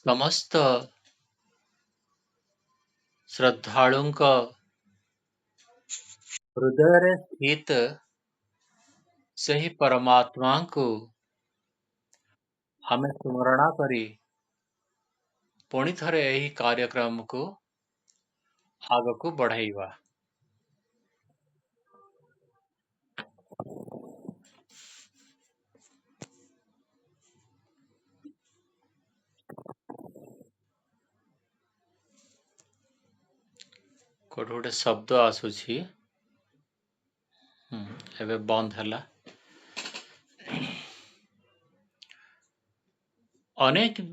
ସମସ୍ତ ଶ୍ରଦ୍ଧାଳୁଙ୍କ ହୃଦୟରେ ସ୍ଥିତ ସେହି ପରମାତ୍ମାଙ୍କୁ ଆମେ ସ୍ମରଣ କରି ପୁଣି ଥରେ ଏହି କାର୍ଯ୍ୟକ୍ରମକୁ ଆଗକୁ ବଢ଼ାଇବା। କୋଉଠି ଗୋଟେ ଶବ୍ଦ ଆସୁଛି। ଏବେ ବନ୍ଦ ହେଲା। ଅନେକ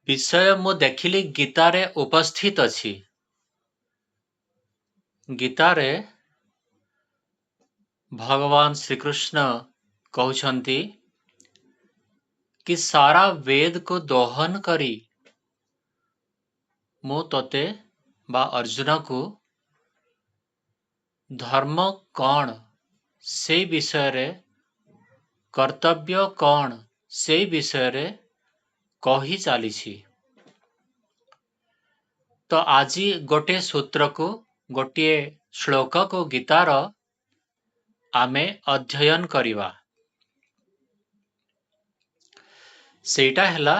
ବିଷୟ ମୁଁ ଦେଖିଲି ଗୀତାରେ ଉପସ୍ଥିତ ଅଛି। ଗୀତାରେ ଭଗବାନ ଶ୍ରୀକୃଷ୍ଣ କହୁଛନ୍ତି କି ସାରା ବେଦକୁ ଦହନ କରି ମୁଁ ତୋତେ ବା ଅର୍ଜୁନକୁ ଧର୍ମ କଣ ସେଇ ବିଷୟରେ, କର୍ତ୍ତବ୍ୟ କଣ ସେଇ ବିଷୟରେ କହି ଚାଲିଛି। ତ ଆଜି ଗୋଟିଏ ସୂତ୍ରକୁ, ଗୋଟିଏ ଶ୍ଲୋକକୁ ଗୀତାର ଆମେ ଅଧ୍ୟୟନ କରିବା। ସେଇଟା ହେଲା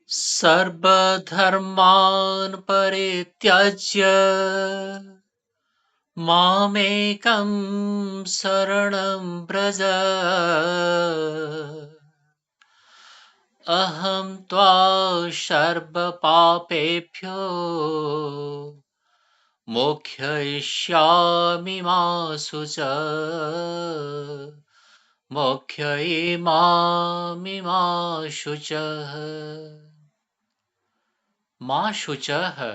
ସର୍ବଧର୍ମାନ୍ ପରିତ୍ୟଜ୍ୟ ମାମେକଂ ଶରଣଂ ବ୍ରଜ ଅହଂ ତ୍ୱା ସର୍ବପାପେଭ୍ୟୋ ମୋକ୍ଷୟିଷ୍ୟାମି ମା ଶୁଚଃ ମୋକ୍ଷୟିମାମି ମା ଶୁଚଃ। ମା ଶୁଚଃ।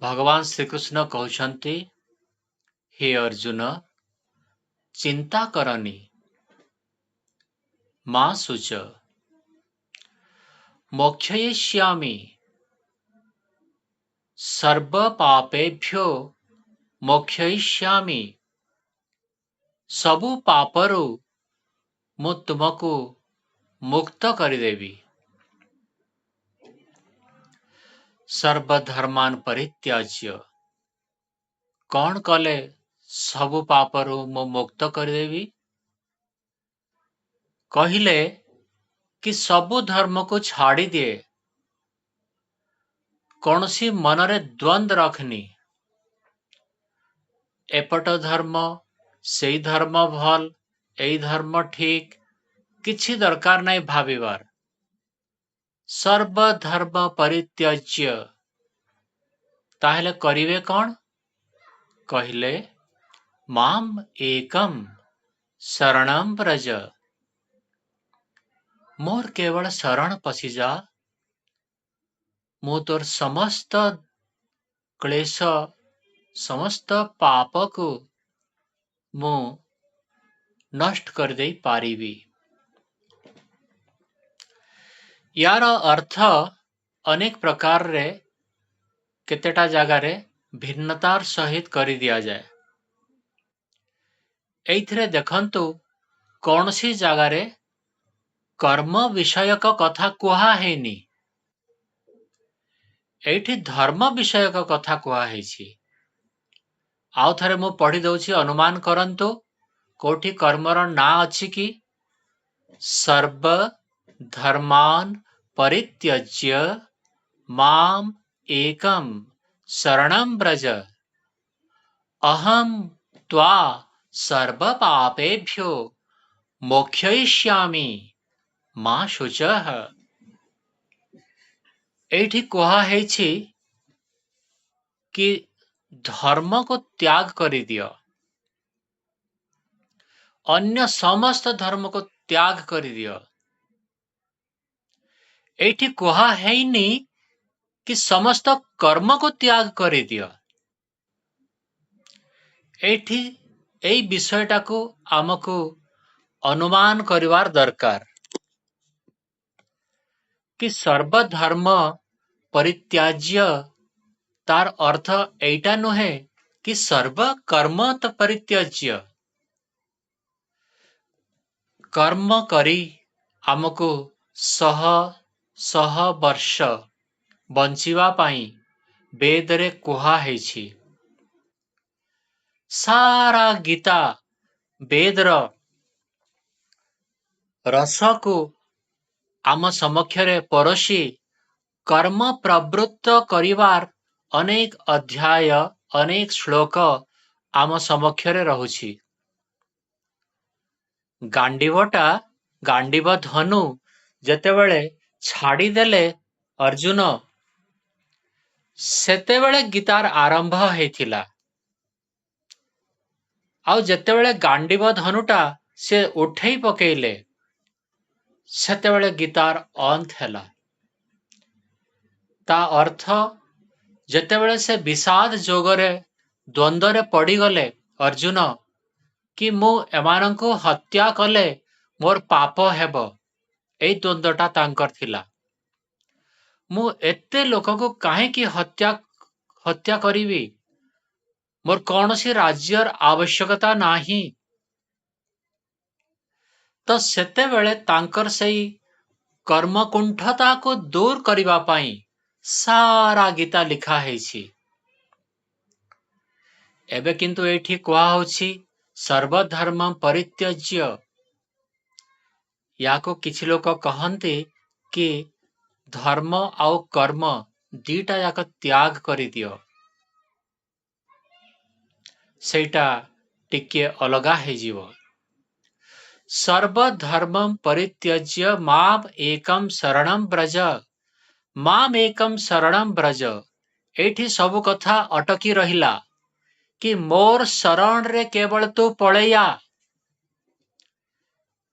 ଭଗବାନ ଶ୍ରୀକୃଷ୍ଣ କହୁଛନ୍ତି, ହେ ଅର୍ଜୁନ, ଚିନ୍ତା କରନି। ମା ଶୁଚ। ମୋକ୍ଷୟିଷ୍ୟାମି ସର୍ବ ପାପେଭ୍ୟୋ ମୋକ୍ଷୟିଷ୍ୟାମି। ସବୁ ପାପରୁ ମୁଁ ତୁମକୁ ମୁକ୍ତ କରିଦେବି। ସର୍ବଧର୍ମାନ୍ ପରିତ୍ୟଜ୍ୟ। କଣ କଲେ ସବୁ ପାପରୁ ମୁଁ ମୁକ୍ତ କରିଦେବି? କହିଲେ କି ସବୁ ଧର୍ମକୁ ଛାଡ଼ି ଦିଏ। କୌଣସି ମନରେ ଦ୍ୱନ୍ଦ୍ୱ ରଖନି। ଏପଟ ଧର୍ମ, ସେଇ ଧର୍ମ ଭଲ, ଏଇ ଧର୍ମ ଠିକ, କିଛି ଦରକାର ନାହିଁ ଭାବିବାର। ସର୍ବଧର୍ମ ପରିତ୍ୟଜ୍ୟ। ତାହେଲେ କରିବେ କଣ? କହିଲେ ମାମ୍ ଏକମ୍ ଶରଣଂ ବ୍ରଜ। ମୋର କେବଳ ଶରଣ ପଶିଯା। ମୁଁ ତୋର ସମସ୍ତ କ୍ଲେଶ, ସମସ୍ତ ପାପକୁ ମୁଁ ନଷ୍ଟ କରିଦେଇ ପାରିବି। ୟାର ଅର୍ଥ ଅନେକ ପ୍ରକାରରେ କେତେଟା ଜାଗାରେ ଭିନ୍ନତାର ସହିତ କରିଦିଆଯାଏ। ଏଇଥିରେ ଦେଖନ୍ତୁ, କୌଣସି ଜାଗାରେ କର୍ମ ବିଷୟକ କଥା କୁହା ହେଇନି। ଏଇଠି ଧର୍ମ ବିଷୟକ କଥା କୁହାହେଇଛି। ଆଉ ଥରେ ମୁଁ ପଢି ଦଉଛି, ଅନୁମାନ କରନ୍ତୁ କୋଉଠି କର୍ମର ନାଁ ଅଛି କି? ସର୍ବ ଧର୍ମାନ୍ ପରିତ୍ୟଜ୍ୟ ମାମ୍ ଏକମ୍ ଶରଣଂ ବ୍ରଜ ଅହଂ ତ୍ୱା ସର୍ବ ପାପେଭ୍ୟୋ ମୋକ୍ଷୟିଷ୍ୟାମି ମା ଶୁଚଃ। ଏଇଠି କୁହାହେଇଛି କି ଧର୍ମକୁ ତ୍ୟାଗ କରିଦିଅ। ଅନ୍ୟ ସମସ୍ତ ଧର୍ମକୁ ତ୍ୟାଗ କରିଦିଅ। ଏଇଠି କୁହା ହେଇନି କି ସମସ୍ତ କର୍ମକୁ ତ୍ୟାଗ କରିଦିଅ। ଏଇଠି ଏଇ ବିଷୟଟାକୁ ଆମକୁ ଅନୁମାନ କରିବାର ଦରକାର କି ସର୍ବଧର୍ମ ପରିତ୍ୟାଜ୍ୟ, ତାର ଅର୍ଥ ଏଇଟା ନୁହେଁ କି ସର୍ବ କର୍ମ ପରିତ୍ୟାଜ୍ୟ। କର୍ମ କରି ଆମକୁ ଶହ ଶହ ବର୍ଷ ବଞ୍ଚିବା ପାଇଁ ବେଦରେ କୁହା ହେଇଛି। ସାରା ଗୀତା ବେଦର ରସକୁ ଆମ ସମକ୍ଷରେ ପରଷି କର୍ମ ପ୍ରବୃତ୍ତ କରିବାର ଅନେକ ଅଧ୍ୟାୟ, ଅନେକ ଶ୍ଲୋକ ଆମ ସମକ୍ଷରେ ରହୁଛି। ଗାଣ୍ଡିବ ଧନୁ ଯେତେବେଳେ ଛାଡ଼ିଦେଲେ ଅର୍ଜୁନ, ସେତେବେଳେ ଗୀତାର ଆରମ୍ଭ ହେଇଥିଲା। ଆଉ ଯେତେବେଳେ ଗାଣ୍ଡିବ ଧନୁଟା ସେ ଉଠେଇ ପକେଇଲେ, ସେତେବେଳେ ଗୀତାର ଅନ୍ତ ହେଲା। ତା ଅର୍ଥ, ଯେତେବେଳେ ସେ ବିଷାଦ ଯୋଗରେ ଦ୍ୱନ୍ଦ୍ୱରେ ପଡ଼ିଗଲେ ଅର୍ଜୁନ, କି ମୁଁ ଏମାନଙ୍କୁ ହତ୍ୟା କଲେ ମୋର ପାପ ହେବ, ଏଇ ଦ୍ୱନ୍ଦ୍ୱଟା ତାଙ୍କର ଥିଲା। ମୁଁ ଏତେ ଲୋକକୁ କାହିଁକି ହତ୍ୟା କରିବି? ମୋର କୌଣସି ରାଜ୍ୟର ଆବଶ୍ୟକତା ନାହିଁ। ତ ସେତେବେଳେ ତାଙ୍କର ସେଇ କର୍ମକୁଣ୍ଠତାକୁ ଦୂର କରିବା ପାଇଁ ସାରା ଗୀତା ଲେଖା ହେଇଛି। ଏବେ କିନ୍ତୁ ଏଇଠି କୁହାହଉଛି ସର୍ବଧର୍ମ ପରିତ୍ୟଜ୍ୟ। ୟାକୁ କିଛି ଲୋକ କହନ୍ତି କି ଧର୍ମ ଆଉ କର୍ମ ଦିଟା ଯାକ ତ୍ୟାଗ କରିଦିଅ। ସେଇଟା ଟିକେ ଅଲଗା ହେଇଯିବ। ସର୍ବଧର୍ମଂ ପରିତ୍ୟଜ୍ୟ ମାମ୍ ଏକଂ ଶରଣଂ ବ୍ରଜ। ମାମ୍ ଏକଂ ଶରଣଂ ବ୍ରଜ। ଏଇଠି ସବୁ କଥା ଅଟକି ରହିଲା କି ମୋର ଶରଣରେ କେବଳ ତୁ ପଳେଇଆ।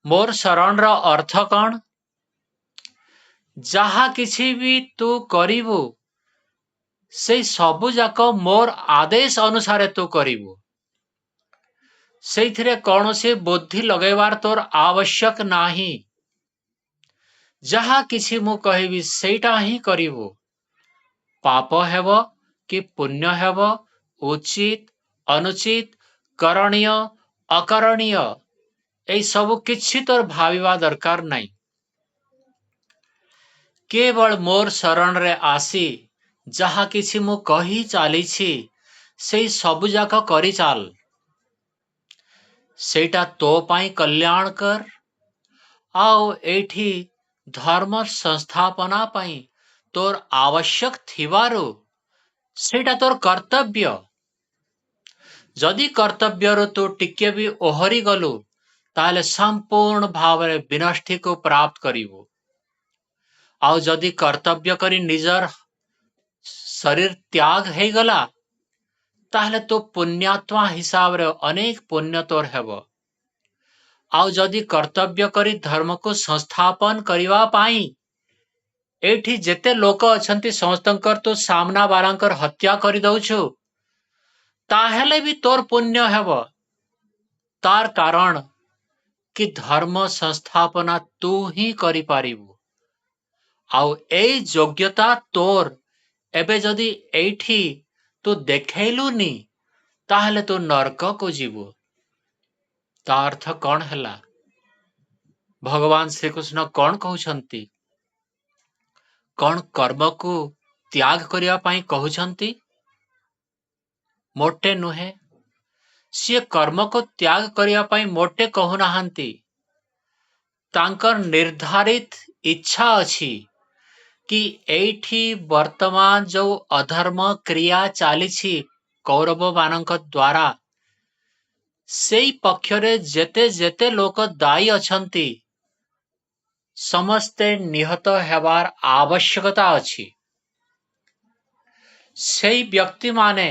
ମୋର ଶରଣର ଅର୍ଥ କଣ? ଯାହା କିଛି ବି ତୁ କରିବୁ, ସେଇ ସବୁ ଯାକ ମୋର ଆଦେଶ ଅନୁସାରେ ତୁ କରିବୁ। ସେଇଥିରେ କୌଣସି ବୁଦ୍ଧି ଲଗେଇବାର ତୋର ଆବଶ୍ୟକ ନାହିଁ। ଯାହା କିଛି ମୁଁ କହିବି ସେଇଟା ହିଁ କରିବୁ। ପାପ ହେବ କି ପୁଣ୍ୟ ହେବ, ଉଚିତ ଅନୁଚିତ, କରଣୀୟ ଅକରଣୀୟ, ଏଇ ସବୁ କିଛି ତୋର ଭାବିବା ଦରକାର ନାହିଁ। କେବଳ ମୋର ଶରଣରେ ଆସି ଯାହା କିଛି ମୁଁ କହି ଚାଲିଛି ସେଇ ସବୁ ଯାକ କରିଚାଲ। ସେଇଟା ତୋ ପାଇଁ କଲ୍ୟାଣକର। ଆଉ ଏଇଠି ଧର୍ମ ସଂସ୍ଥାପନା ପାଇଁ ତୋର ଆବଶ୍ୟକ ଥିବାରୁ ସେଇଟା ତୋର କର୍ତ୍ତବ୍ୟ। ଯଦି କର୍ତ୍ତବ୍ୟରୁ ତୁ ଟିକେ ବି ଓହରି ଗଲୁ, ତାହେଲେ ସମ୍ପୂର୍ଣ୍ଣ ଭାବରେ ବିନଷ୍ଟିକୁ ପ୍ରାପ୍ତ କରିବୁ। ଆଉ ଯଦି କର୍ତ୍ତବ୍ୟ କରି ନିଜର ଶରୀର ତ୍ୟାଗ ହେଇଗଲା, ତାହେଲେ ତୁ ପୁଣ୍ୟାତ୍ମା ହିସାବରେ ଅନେକ ପୁଣ୍ୟ ତୋର ହେବ। ଆଉ ଯଦି କର୍ତ୍ତବ୍ୟ କରି ଧର୍ମକୁ ସଂସ୍ଥାପନ କରିବା ପାଇଁ ଏଇଠି ଯେତେ ଲୋକ ଅଛନ୍ତି ସମସ୍ତଙ୍କର ତୁ ସାମ୍ନା ବାଲାଙ୍କର ହତ୍ୟା କରିଦଉଛୁ, ତାହେଲେ ବି ତୋର ପୁଣ୍ୟ ହେବ। ତାର କାରଣ କି ଧର୍ମ ସଂସ୍ଥାପନା ତୁ ହିଁ କରିପାରିବୁ। ଆଉ ଏଇ ଯୋଗ୍ୟତା ତୋର ଏବେ ଯଦି ଏଇଠି ତୁ ଦେଖେଇଲୁନି, ତାହେଲେ ତୁ ନରକକୁ ଯିବୁ। ତା ଅର୍ଥ କଣ ହେଲା? ଭଗବାନ ଶ୍ରୀକୃଷ୍ଣ କଣ କହୁଛନ୍ତି? କଣ କର୍ମକୁ ତ୍ୟାଗ କରିବା ପାଇଁ କହୁଛନ୍ତି? ମୋଟେ ନୁହେଁ। ସିଏ କର୍ମକୁ ତ୍ୟାଗ କରିବା ପାଇଁ ମୋଟେ କହୁନାହାନ୍ତି। ତାଙ୍କର ନିର୍ଦ୍ଧାରିତ ଇଚ୍ଛା ଅଛି କି ଏଇଠି ବର୍ତ୍ତମାନ ଯୋଉ ଅଧର୍ମ କ୍ରିୟା ଚାଲିଛି କୌରବମାନଙ୍କ ଦ୍ୱାରା, ସେଇ ପକ୍ଷରେ ଯେତେ ଲୋକ ଦାୟୀ ଅଛନ୍ତି ସମସ୍ତେ ନିହତ ହେବାର ଆବଶ୍ୟକତା ଅଛି। ସେଇ ବ୍ୟକ୍ତିମାନେ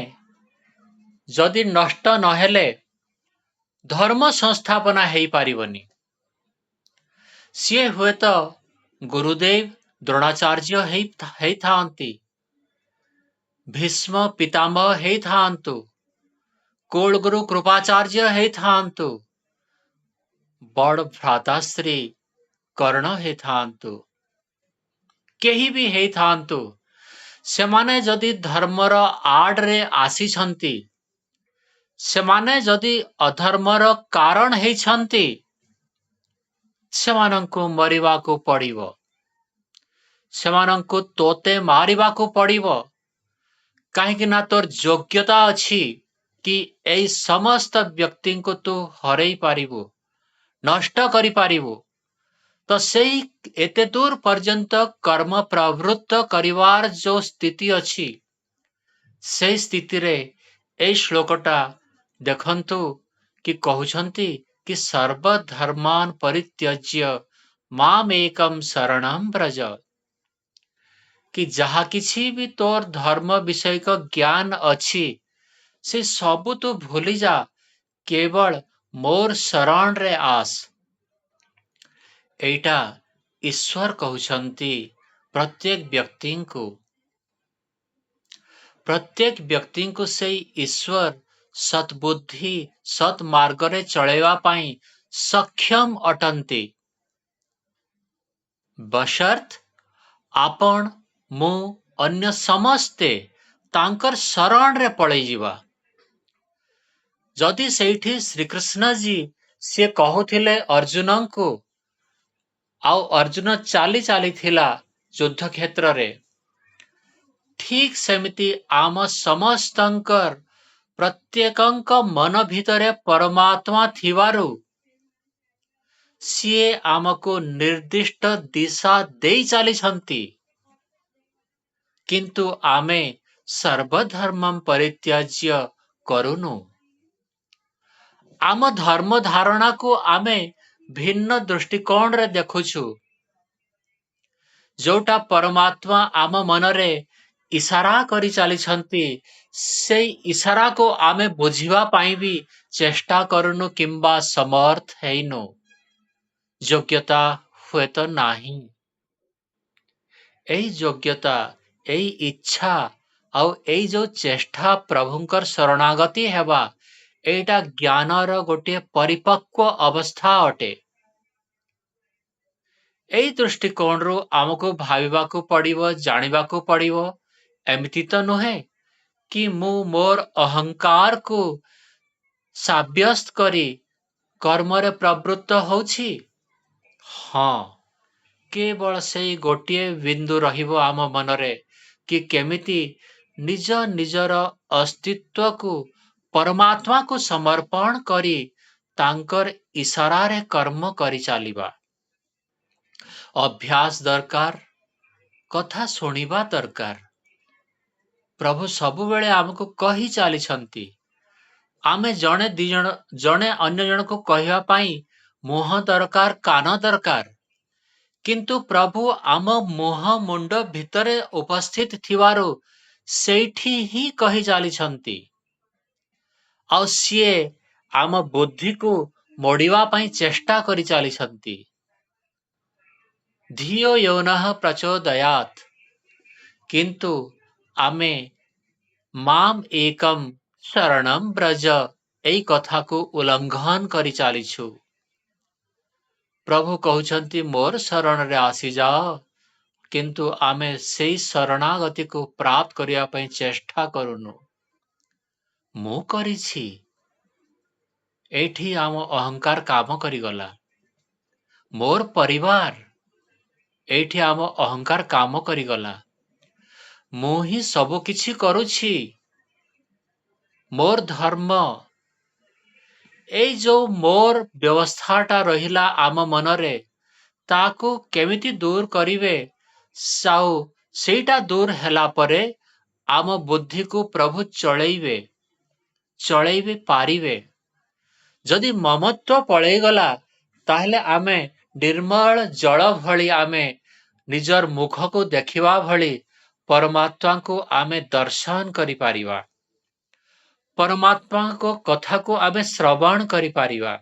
ଯଦି ନଷ୍ଟ ନହେଲେ ଧର୍ମ ସଂସ୍ଥାପନା ହେଇପାରିବନି। ସିଏ ହୁଏତ ଗୁରୁଦେବ ଦ୍ରୋଣାଚାର୍ଯ୍ୟ ହେଇଥାନ୍ତି, ଭୀଷ୍ମ ପିତାମହ ହେଇଥାନ୍ତୁ, କୁଳଗୁରୁ କୃପାଚାର୍ଯ୍ୟ ହେଇଥାନ୍ତୁ, ବଡ଼ ଭ୍ରାତାଶ୍ରୀ କର୍ଣ୍ଣ ହେଇଥାନ୍ତୁ, କେହି ବି ହେଇଥାନ୍ତୁ, ସେମାନେ ଯଦି ଧର୍ମର ଆଡ଼ରେ ଆସିଛନ୍ତି, ସେମାନେ ଯଦି ଅଧର୍ମର କାରଣ ହେଇଛନ୍ତି, ସେମାନଙ୍କୁ ମରିବାକୁ ପଡ଼ିବ। ସେମାନଙ୍କୁ ତୋତେ ମାରିବାକୁ ପଡ଼ିବ, କାହିଁକି ନା ତୋର ଯୋଗ୍ୟତା ଅଛି କି ଏଇ ସମସ୍ତ ବ୍ୟକ୍ତିଙ୍କୁ ତୁ ହରେଇ ପାରିବୁ, ନଷ୍ଟ କରିପାରିବୁ। ତ ସେଇ ଏତେ ଦୂର ପର୍ଯ୍ୟନ୍ତ କର୍ମ ପ୍ରବୃତ୍ତ କରିବାର ଯୋଉ ସ୍ଥିତି ଅଛି, ସେଇ ସ୍ଥିତିରେ ଏଇ ଶ୍ଲୋକଟା ଦେଖନ୍ତୁ କି କହୁଛନ୍ତି କି ସର୍ବଧର୍ମାନ୍ ପରିତ୍ୟଜ୍ୟ ମାମ୍ ଏକମ୍ ଶରଣଂ ବ୍ରଜ, କି ଯାହା କିଛି ବି ତୋର ଧର୍ମ ବିଷୟକ ଜ୍ଞାନ ଅଛି ସେ ସବୁ ତୁ ଭୁଲି ଯା, କେବଳ ମୋର ଶରଣରେ ଆସ। ଏଇଟା ଈଶ୍ୱର କହୁଛନ୍ତି ପ୍ରତ୍ୟେକ ବ୍ୟକ୍ତିଙ୍କୁ ସେଇ ଈଶ୍ୱର ସତ୍ବୁଦ୍ଧି ସତ୍ ମାର୍ଗରେ ଚଳେଇବା ପାଇଁ ସକ୍ଷମ ଅଟନ୍ତି। ବଶର୍ତ ଆପଣ ମୁଁ ଅନ୍ୟ ସମସ୍ତେ ତାଙ୍କର ଶରଣରେ ପଳେଇଯିବା। ଯଦି ସେଇଠି ଶ୍ରୀକୃଷ୍ଣଜୀ ସିଏ କହୁଥିଲେ ଅର୍ଜୁନଙ୍କୁ, ଆଉ ଅର୍ଜୁନ ଚାଲିଥିଲା ଯୁଦ୍ଧ କ୍ଷେତ୍ରରେ, ଠିକ ସେମିତି ଆମ ସମସ୍ତଙ୍କର ପ୍ରତ୍ୟେକଙ୍କ ମନ ଭିତରେ ପରମାତ୍ମା ଥିବାରୁ ସିଏ ଆମକୁ ନିର୍ଦ୍ଦିଷ୍ଟ ଦିଶା ଦେଇ ଚାଲିଛନ୍ତି, କିନ୍ତୁ ଆମେ ସର୍ବଧର୍ମଂ ପରିତ୍ୟଜ୍ୟ କରୁନୁ। ଆମ ଧର୍ମ ଧାରଣାକୁ ଆମେ ଭିନ୍ନ ଦୃଷ୍ଟିକୋଣରେ ଦେଖୁଛୁ, ଯୋଉଟା ପରମାତ୍ମା ଆମ ମନରେ ଇଶାରା କରି ଚାଲିଛନ୍ତି, ସେଇ ଇଶାରାକୁ ଆମେ ବୁଝିବା ପାଇଁ ବି ଚେଷ୍ଟା କରୁନୁ କିମ୍ବା ସମର୍ଥ ହେଇନୁ, ଯୋଗ୍ୟତା ହୁଏତ ନାହିଁ। ଏଇ ଯୋଗ୍ୟତା, ଏଇ ଇଚ୍ଛା ଆଉ ଏଇ ଯୋଉ ଚେଷ୍ଟା ପ୍ରଭୁଙ୍କର ଶରଣାଗତି ହେବା, ଏଇଟା ଜ୍ଞାନର ଗୋଟିଏ ପରିପକ୍ୱ ଅବସ୍ଥା ଅଟେ। ଏଇ ଦୃଷ୍ଟିକୋଣରୁ ଆମକୁ ଭାବିବାକୁ ପଡ଼ିବ, ଜାଣିବାକୁ ପଡ଼ିବ। ଏମିତି ତ ନୁହେଁ କି ମୁଁ ମୋର ଅହଙ୍କାରକୁ ସାବ୍ୟସ୍ତ କରି କର୍ମରେ ପ୍ରବୃତ୍ତ ହଉଛି। ହଁ, କେବଳ ସେଇ ଗୋଟିଏ ବିନ୍ଦୁ ରହିବ ଆମ ମନରେ କି କେମିତି ନିଜର ଅସ୍ତିତ୍ୱକୁ ପରମାତ୍ମାକୁ ସମର୍ପଣ କରି ତାଙ୍କର ଇଶାରାରେ କର୍ମ କରି ଚାଲିବା। ଅଭ୍ୟାସ ଦରକାର, କଥା ଶୁଣିବା ଦରକାର। ପ୍ରଭୁ ସବୁବେଳେ ଆମକୁ କହି ଚାଲିଛନ୍ତି। ଆମେ ଜଣେ ଅନ୍ୟ ଜଣକୁ କହିବା ପାଇଁ ମୁହଁ ଦରକାର, କାନ ଦରକାର, କିନ୍ତୁ ପ୍ରଭୁ ଆମ ମୁହଁ ମୁଣ୍ଡ ଭିତରେ ଉପସ୍ଥିତ ଥିବାରୁ ସେଇଠି ହିଁ କହି ଚାଲିଛନ୍ତି। ଆଉ ସିଏ ଆମ ବୁଦ୍ଧିକୁ ମୋଡ଼ିବା ପାଇଁ ଚେଷ୍ଟା କରି ଚାଲିଛନ୍ତି। ଧିୟୋ ୟୋନଃ ପ୍ରଚୋଦୟାତ୍, କିନ୍ତୁ ଆମେ ମାମ୍ ଏକମ୍ ଶରଣଂ ବ୍ରଜ ଏଇ କଥାକୁ ଉଲ୍ଲଙ୍ଘନ କରି ଚାଲିଛୁ। ପ୍ରଭୁ କହୁଛନ୍ତି ମୋର ଶରଣରେ ଆସିଯାଅ, କିନ୍ତୁ ଆମେ ସେଇ ଶରଣାଗତିକୁ ପ୍ରାପ୍ତ କରିବା ପାଇଁ ଚେଷ୍ଟା କରୁନୁ। ମୁଁ କରିଛି, ଏଇଠି ଆମ ଅହଙ୍କାର କାମ କରିଗଲା। ମୋର ପରିବାର, ଏଇଠି ଆମ ଅହଙ୍କାର କାମ କରିଗଲା। ମୁଁ ହିଁ ସବୁ କିଛି କରୁଛି, ମୋର ଧର୍ମ, ଏଇ ଯୋଉ ମୋର ବ୍ୟବସ୍ଥାଟା ରହିଲା ଆମ ମନରେ, ତାକୁ କେମିତି ଦୂର କରିବେ? ଆଉ ସେଇଟା ଦୂର ହେଲା ପରେ ଆମ ବୁଦ୍ଧିକୁ ପ୍ରଭୁ ଚଳେଇବେ ପାରିବେ। ଯଦି ମମତ୍ୱ ପଳେଇଗଲା, ତାହେଲେ ଆମେ ନିର୍ମଳ ଜଳ ଭଳି, ଆମେ ନିଜର ମୁଖକୁ ଦେଖିବା ଭଳି ପରମାତ୍ମାଙ୍କୁ ଆମେ ଦର୍ଶନ କରିପାରିବା, ପରମାତ୍ମାଙ୍କ କଥାକୁ ଆମେ ଶ୍ରବଣ କରିପାରିବା।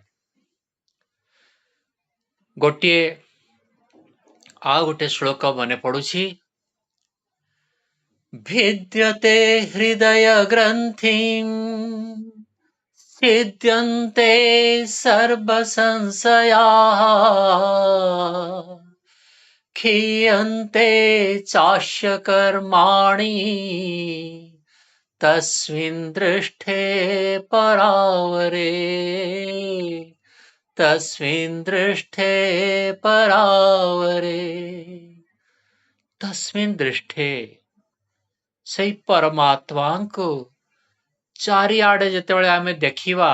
ଆଉ ଗୋଟେ ଶ୍ଲୋକ ମନେ ପଡୁଛି, ଭିଦ୍ୟତେ ହୃଦୟ ଗ୍ରନ୍ଥିଂ ಛಿದ್ಯಂತೆ ಸರ್ವ ಸಂಶಯಾಃ ಕ್ಷೀಯಂತೆ ಚಾಸ್ಯ ಕರ್ಮಾಣಿ ತಸ್ಮಿನ್ ದೃಷ್ಟೇ ಪರಾವರೇ ತಸ್ಮಿನ್ ದೃಷ್ಟೇ ಪರಾವರೇ। तस्मिन् दृष्टे सेई परमात्माଙ୍କୁ चारिआडे जेतेबेले आमे देखिवा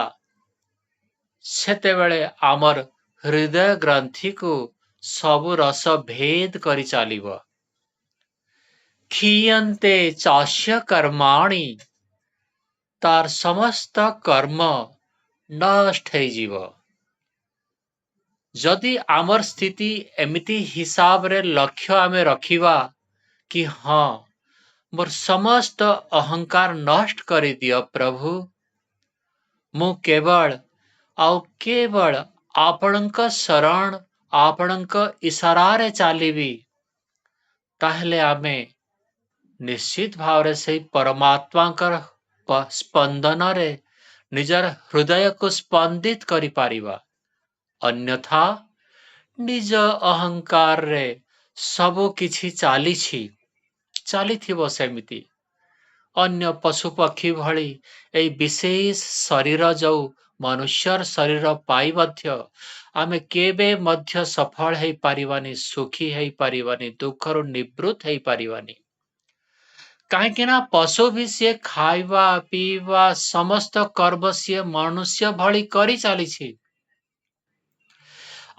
सेतेबेले आमर हृदय ग्रंथि को सबु रस भेद करि चालिबो। क्षीयन्ते चास्य कर्माणि तार समस्त कर्म नष्ट होइजिव। जदि आमर स्थिति एमिति हिसाब रे लक्ष्य आमे रखिवा कि हाँ मोर समस्त अहंकार नष्ट करि दियो प्रभु, मु केवल आउ केवल आपणक शरण आपणक इशारारे चालिबी, ताहले आमे निश्चित भावरे से परमात्माकर स्पंदन रे निजर हृदय को स्पंदित करि पारिबा। अन्यथा निज अहंकार रे सबु किछि चालिथिबो सेमिति अन्य पशु पक्षी भଳି एई विशेष शरीर जो मनुष्यर शरीर पाई मध्य आमे केबे मध्य सफल हेई पारिबानी, सुखी हेई पारिबानी, दुखरु निवृत्त हेई पारिबानी। काहेकि ना पशु भी से खाइबा पीवा समस्त कर्म से मनुष्य भଳି करि चालिछि।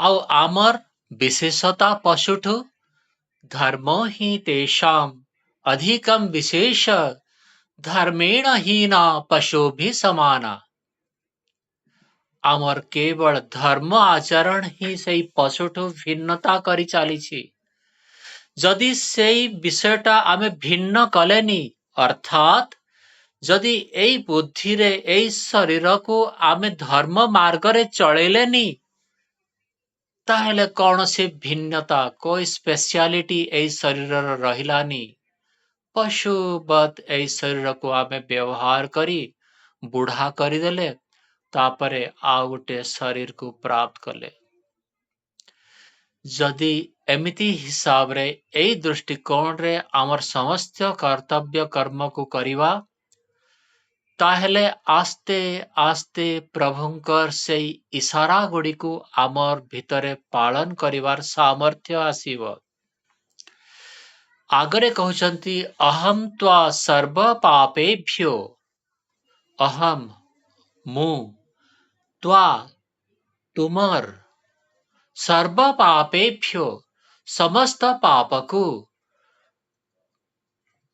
आउ आमर विशेषता पशुठु धर्म ही तेषाम अधिकम विशेष धर्मेण हीना पशु भी समाना। आमर केवल धर्म आचरण ही सेई पशुठु भिन्नता करि चालिछि। जदि सेई विषयटा आमे भिन्न कलेनी, अर्थात जदि एई बुद्धि रे एई शरीर को आमे धर्म मार्ग रे चलेलेनी, ताहेले कौनसी भिन्नता कोई स्पेशलिटी एई शरीर रहिलानी। पशुवत एई शरीर को आमे व्यवहार करी बुढ़ा करिदेले, तापरे आउ गोटे शरीर को प्राप्त कले। जदि एमिति हिसाब रे एई दृष्टिकोण रे आमर समस्त कर्तव्य कर्म को करिवा, ताहेले आस्ते आस्ते प्रभुंकर सेई इशारा गुडी को आमर भितरे पालन करिवार सामर्थ्य आसीबो। आगरे कहउचंती अहम त्वा सर्व पापेभ्यो, अहम मु त्वा तुमर सर्व पापेभ्यो समस्त पाप को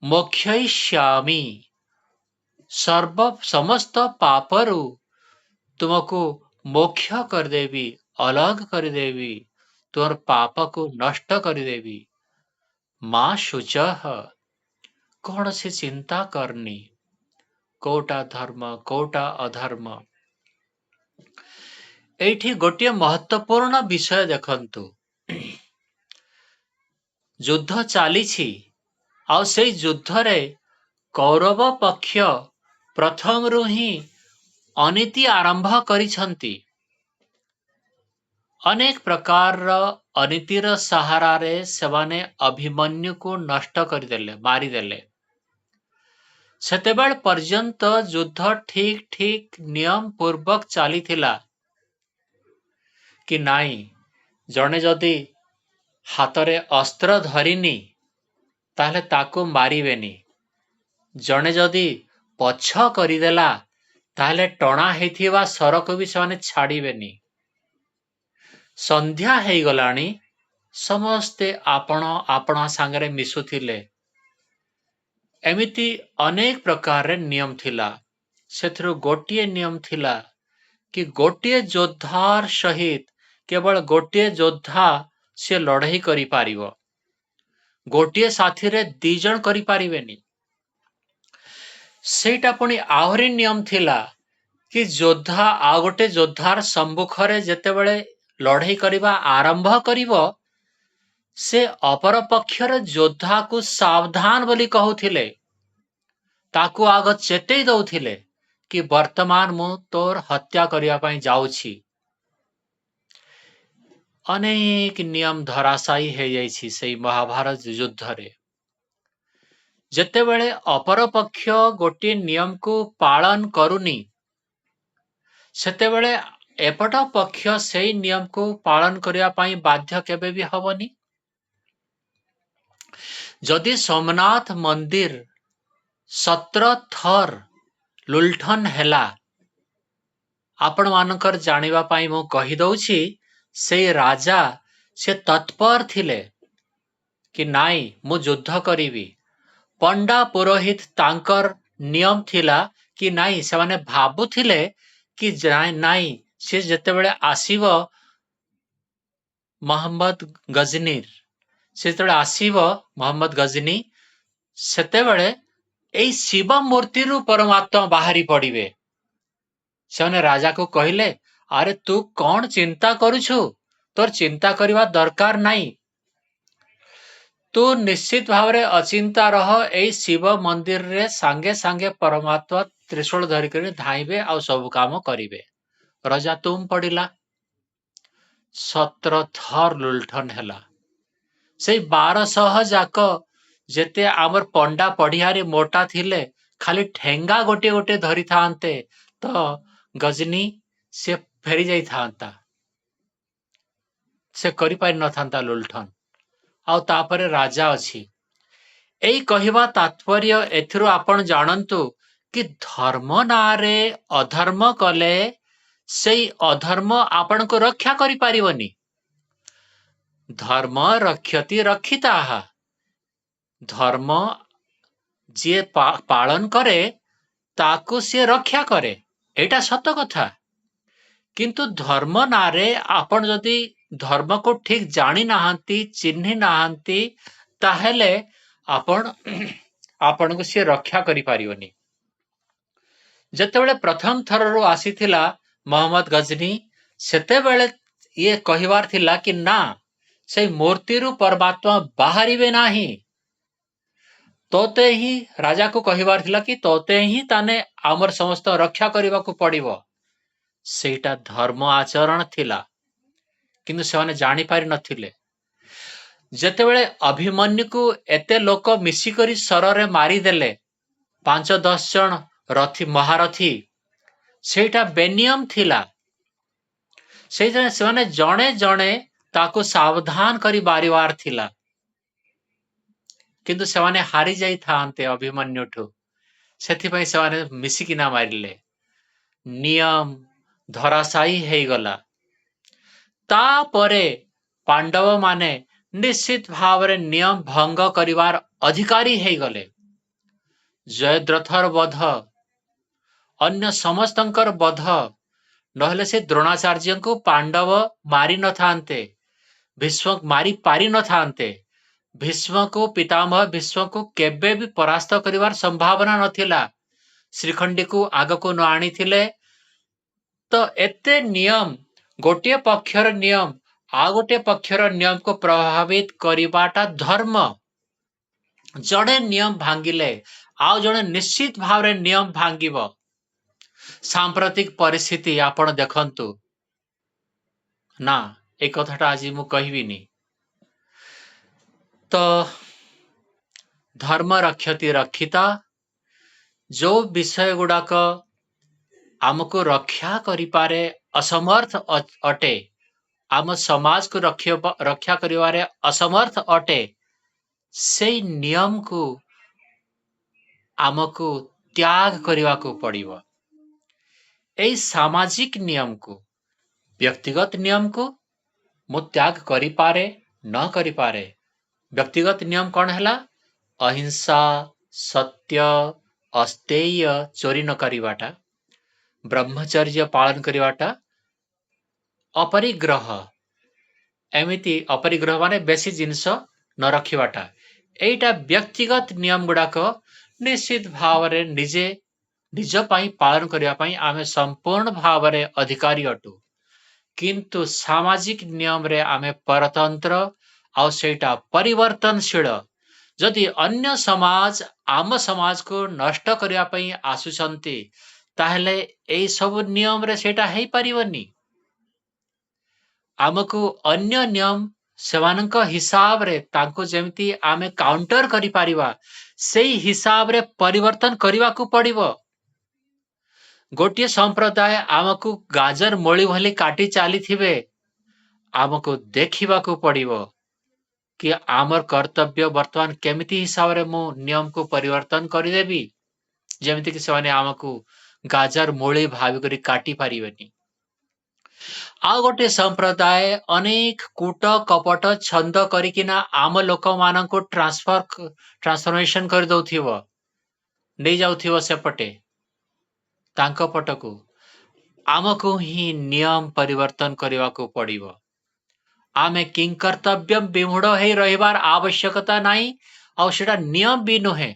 मोक्षयिष्यामि, समस्त पापरु तुमको मोक्ष कर देवी, अलग कर देवी, तुम पाप को नष्ट कर देवी। मां शुचः, कौन सी चिंता करनी, कोटा धर्म कोटा अधर्म। एठी गोटे महत्वपूर्ण विषय देखंतु, युद्ध चालिछि आउ सेई युद्ध रे कौरव पक्ष प्रथम रु ही अनीति आरंभ करिछंती। अनेक प्रकार अनीतिर सहारा रे सेवाने अभिमन्यु को नष्ट करदेले, मारिदेले। सेतेबेल पर्यंत युद्ध ठीक ठीक नियम पूर्वक चली थिला कि नाई, जने जदि हातरे अस्त्र धरिनी ताहले ताको मारिबेनी, जने जदि पछ करिदेला ताहले टणा हेथिबा सरक भी सेमाने छाड़िबेनी। संध्या हेई गलानी, समस्ते आपण आपणा सांगरे मिसुथिले। एमिति अनेक प्रकार रे नियम थिला। सेथरु गोटिए नियम थिला कि गोटिए योद्धार सहित केवल गोटिए योद्धा से लड़ाई करि पारिबो, गोटिए साथी रे दी जण करि पारिबेनी। सेटा पुणी आहुरी नियम थिला कि योद्धा आ गोटे योद्धार सम्मुखरे जेतेबेले लड़ाई करिबा आरंभ करिबो, से अपर पक्षर योद्धा को सावधान बोली कहउथिले, ताकू आग चेतई दउथिले कि वर्तमान मु तोर हत्या करिया पई जाउछि। अनेक नियम धराशायी हे जाइछि सेई महाभारत युद्ध रे। जेतेबेले अपर पक्ष गोटे नियम को पालन करुनी, सेतेबेले एपट पक्ष सेई नियम को पालन करिया पई बाध्य केबे भी हबनी। जदि सोमनाथ मंदिर 17 थर लुंठन हेला आपण मानकर जानिबा पाई मु कहि दउछि से राजा से तत्पर थिले कि नाई मु युद्ध करिवि। पंडा पुरोहित तांकर नियम थिला कि नाई से माने भाबुथिले कि नाई से जेतेबेले आसीबो मोहम्मद गजनीर से जेतेबेले आसीबो मोहम्मद गजनी सेतेबेले एई शिव मूर्ति रु परमात्मा बाहरी पड़िबे। से राजा को कहले अरे तू कौन चिंता करुछु, तोर चिंता करवा दरकार नहीं, तू निश्चित भाव रे अचिंता रह। एई शिव मंदिर रे सांगे सांगे परमात्मा त्रिशूल धरिक धाइबे आ सब काम करिवे। राजा तुम पड़िला 17 थर लुंठन हेला। से 1200 जाक जेते आमर पंडा पढ़ियारी मोटा थिले खाली ठेंगा गोटे गोटे धरी थांते तो गजनी से फेरी जाई थांता, से करि पारि न थांता लुंठन। आउ तापरे राजा अछि। एई कहिबा तात्पर्य एथिरु आपण जानंतु कि धर्म नारे अधर्म कले सेई अधर्म आपण को रक्षा करि पारिबनी। धर्म रक्षति रक्षिताः, धर्म जे पालन करे ताकू से रक्षा करे, एटा सत कथा। किंतु धर्म नारे आपण जदि धर्म को ठीक जानी नाहंती चिन्ही नाहंती ताहेले आपण को से रक्षा करि पारिबनी। जेतेबेले प्रथम थर रु आसीथिला मोहम्मद गजनी सेतेबेले ये कहिवार थिला कि ना से मूर्ति रु परमात्मा बाहरिबे नाही, तोते ही राजा को कहिवार थिला कि तोते ही ताने आमर समस्त रक्षा करबा को पड़िबो। सेटा धर्म आचरण थिला किंतु से जानी पारि नथिले। जेतेबेले अभिमन्यु को एते लोक मिसिकरी सररे मारी देले 5-10 जन रथी महारथी, सेटा बेनियम थिला। से जने जने ताको सावधान करी बारिवार थिला किंतु सेवाने हारी जाई थांते अभिमन्युठु, सेथिपई सेवाने मिसिकिना मारिले, नियम धराशायी हेई गला। तापरे पांडव माने निश्चित भावरे नियम भंग करिवार अधिकारी हेई गले। जयद्रथर बध, अन्य समस्तंकर बध नहले से द्रोणाचार्य को पांडव मारी न थांते, भीष्म मारी पारी न थांते। भीष्म को पितामह भीष्म को केबे भी परास्त करिवार संभावना नथिला। श्रीखंडी को आग को न आनी थिले तो एते नियम गोटे पक्षर नियम आ गोटे पक्षर नियम को प्रभावित करिबाटा धर्म। जड़े नियम भांगिले आ जड़े निश्चित भाव रे नियम भांगिबो। सांप्रतिक परिस्थिति आपण देखंतु ना, एक कथाटा आज मु कहबिनी। तो धर्म रक्षति रक्षिता, जो विषय गुड़ाक आमको रक्षा करिपारे असमर्थ अटे, आम समाज को रक्षा करिवारे असमर्थ अटे, से नियम को आमको त्याग करिवा को पड़िबो। एई सामाजिक नियम को व्यक्तिगत नियम को मु त्याग करि पारे न करि पारे। व्यक्तिगत नियम कौन हैला? अहिंसा, सत्य, अस्तेय, चोरी न करिवाटा, ब्रह्मचर्य पालन करिवाटा, अपरिग्रह, एमिति अपरिग्रह माने बेसी जिनस न रखिवाटा। एटा व्यक्तिगत नियम गुड़ाक निश्चित भाव रे निजे निज पाई पालन करिया पाई आमे संपूर्ण भाव रे अधिकारी अटु। किंतु सामाजिक नियम रे आमे परतंत्र आ सेटा परिवर्तनशील। जदि अन्य समाज आम समाज को नष्ट करिया पाई आसुचंती ताहले एई सब नियम रे सेटा हेई परिबनी। आमको अन्य नियम सेवानक हिसाब रे तांको जेमिति आमे काउंटर करि पारिबा सेई हिसाब रे परिवर्तन करिवा को पड़िबो। गोटे संप्रदाय आमको गाजर मोली भली काटी चाली थिबे, आमको देखिबा को पड़िबो कि आमर कर्तव्य वर्तमान केमिति हिसाब रे मु नियम को परिवर्तन करिदेबी जेमिति कि सेमाने आमको गाजर मूली भावी करी काटी पारिबेनी। आ गोटे संप्रदाय अनेक कूट कपट छंद करिकिना आम लोक मानक ट्रांसफॉर्मेशन कर दउथिबो नै जाउथिबो सेपटे तांको पटको आमको ही नियम परिवर्तन करने को पड़िबो। आमे किं कर्तव्य विमूढ़ हे रहिबार आवश्यकता नहीं और सेटा नियम भी नुहे।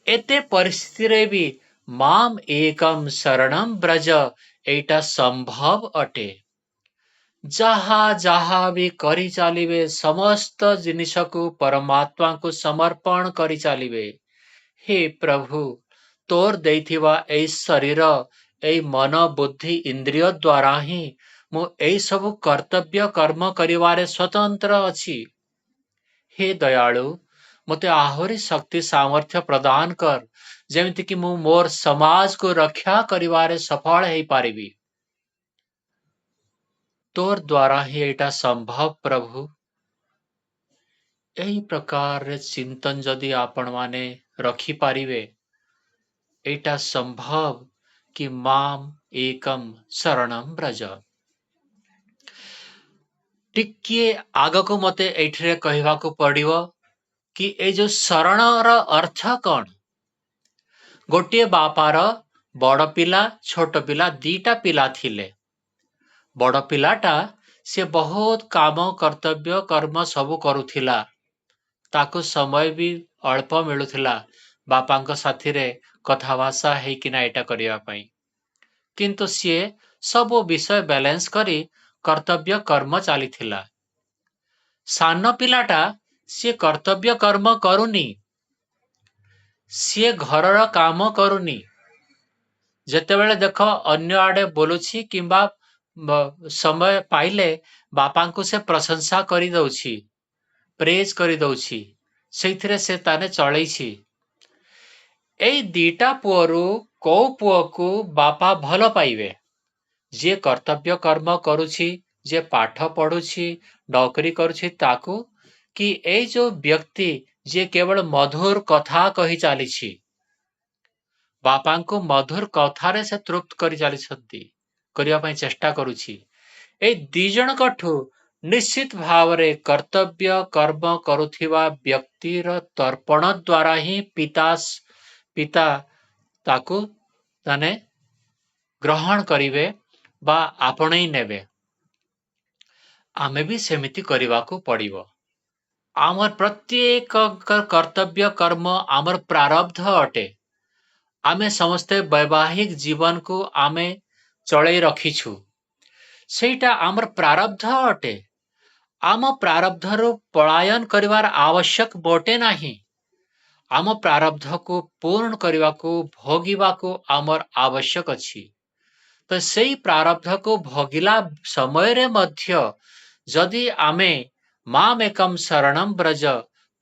एते परिस्थिति रे भी माम एकम शरणम ब्रज एटा संभव अटे। जहा जहा भी करी चालिबे समस्त जिनिस को परमात्मा को समर्पण करी चालिबे। हे प्रभु तोर देथिबा ए शरीर ए मन बुद्धि इंद्रिय द्वारा ही मु ए सब कर्तव्य कर्म करिवारे स्वतंत्र अछि। हे दयालु मते आहुरी शक्ति सामर्थ्य प्रदान कर जेमिति कि मु मोर समाज को रक्षा करिवारे सफल हे पारिबी। तोर द्वारा ही एटा संभव प्रभु। एही प्रकार रे चिंतन जदि आपण माने रखी पारिबे एटा संभव कि माम एकम शरणम ब्रज। टिके आगको मते एठरे कहवा को पड़िबो कि ए जो शरण र अर्थ कौन। गोटे बापार बड़ पिला छोट पिला दीटा पिला थिले। बड़ पिलाटा से बहुत काम कर्तव्य कर्म सब करुथिला ताको समय भी अल्प मिलुथिला बापांको साथी रे कथा भाषा हेकिना एटा करिया पई। किंतु सिए सब विषय बैलेंस करी कर्तव्य कर्म चलीथिला। सान पिलाटा सी कर्तव्य कर्म करुनी सी घरर काम करुनी जेतेबेले देख अन्य आडे बोलुछि किंबा समय पाइले बापांको से प्रशंसा करी दउछि प्रेज करी दउछि सेथिरे से ताने चलैछि। एई दीटा पुअरु को पुअ को बापा भल पाइबे जे कर्तव्य कर्म करुछि जे पाठ पढुछि नौकरी करुछि ताकू कि ए जो व्यक्ति जे केवल मधुर कथा कही चालिछि बापांको मधुर कथारे से तृप्त करी चालिछंती करिया पई चेष्टा करुछि। ए दी जण कठु निश्चित भावरे कर्तव्य कर्म करुथिबा व्यक्तिर तर्पण द्वारा ही पिता ताकू ताने ग्रहण करिवे बा आपणै नेबे। आमे भी सेमिति करिवा को पड़िबो। आमर प्रत्येक कर्तव्य कर्म आमर प्रारब्ध अटे। आमे समस्ते वैवाहिक जीवन को आमे चलै रखिछु सेटा आमर प्रारब्ध अटे। आम प्रारब्धरु पलायन करिवार आवश्यक बोटे नाही। आम प्रारब्ध को पूर्ण करिवा को भोगिवा को आमर आवश्यक अछि। तो सेई प्रारब्ध को भोगिला समय रे मध्य जदि आमे माम एकम शरणम ब्रज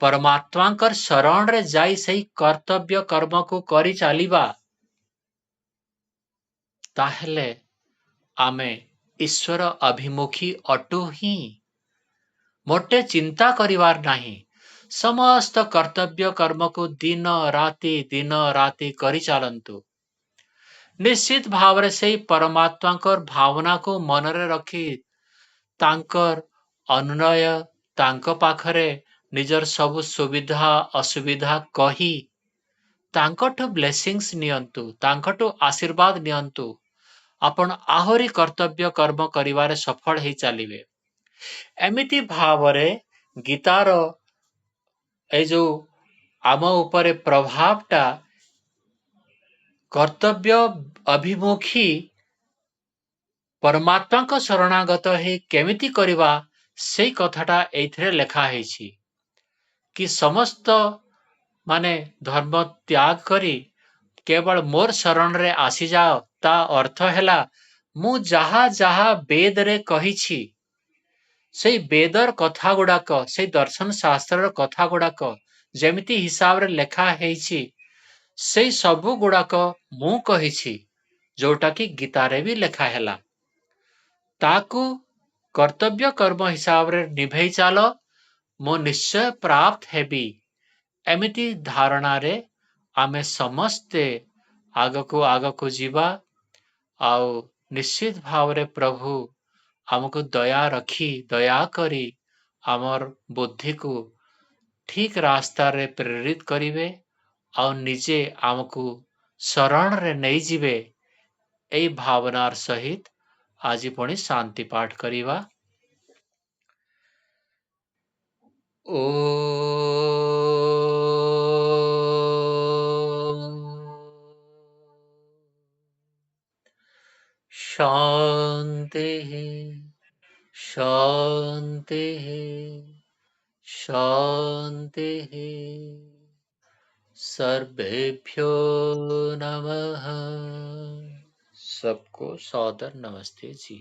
परमात्मांकर शरण रे जाई सही कर्तव्य कर्म को करी चालिबा ताहेले आमे ईश्वर अभिमुखी अटु ही मोटे चिंता करिवार नाही। समस्त कर्तव्य कर्म को दिन राति करी चालंतु। निश्चित भावरे से परमात्मांकर भावना को मनरे रखी तांकर अनुनय तांको पाखरे निजर सब सुविधा असुविधा कही तांकठु ब्लेसिंग्स नियंतु तांकठु आशीर्वाद नियंतु आपण आहुरी कर्तव्य कर्म करिवारे सफल ही चालिबे। एमिति भावरे गीतार ए जो आम उपरे प्रभावटा कर्तव्य अभिमुखी परमात्मा को शरणागत हे केमिति करिवा से कथाटा एथिरे लेखा हेछि कि समस्त माने धर्म त्याग करी केवल मोर शरण रे आसी जाओ ता अर्थ हेला मु जहा जहा वेद रे कहिछि से वेदर कथा गुडाक से दर्शन शास्त्र कथा गुडाक जेमिति हिसाब रे लेखा हेछि से सबु गुडाक मु कहिछि जोटा कि गीता रे भी लेखा हेला ताकू कर्तव्य कर्म हिसाब रे निभेई चाल मो निश्चय प्राप्त हेबी एमिति धारणा रे आमे समस्ते आगको जीवा आउ निश्चित भाव रे प्रभु हमको दया रखी दया करी आमर बुद्धि को ठीक रास्ता रे प्रेरित करिवे और निजे आमको शरण रे नहीं जीवे एई भावनार सहित आज पुणी शांति पाठ करिवा। ओ शांति शांति शांति। सर्वेभ्यो नमः। सबको सादर नमस्ते जी।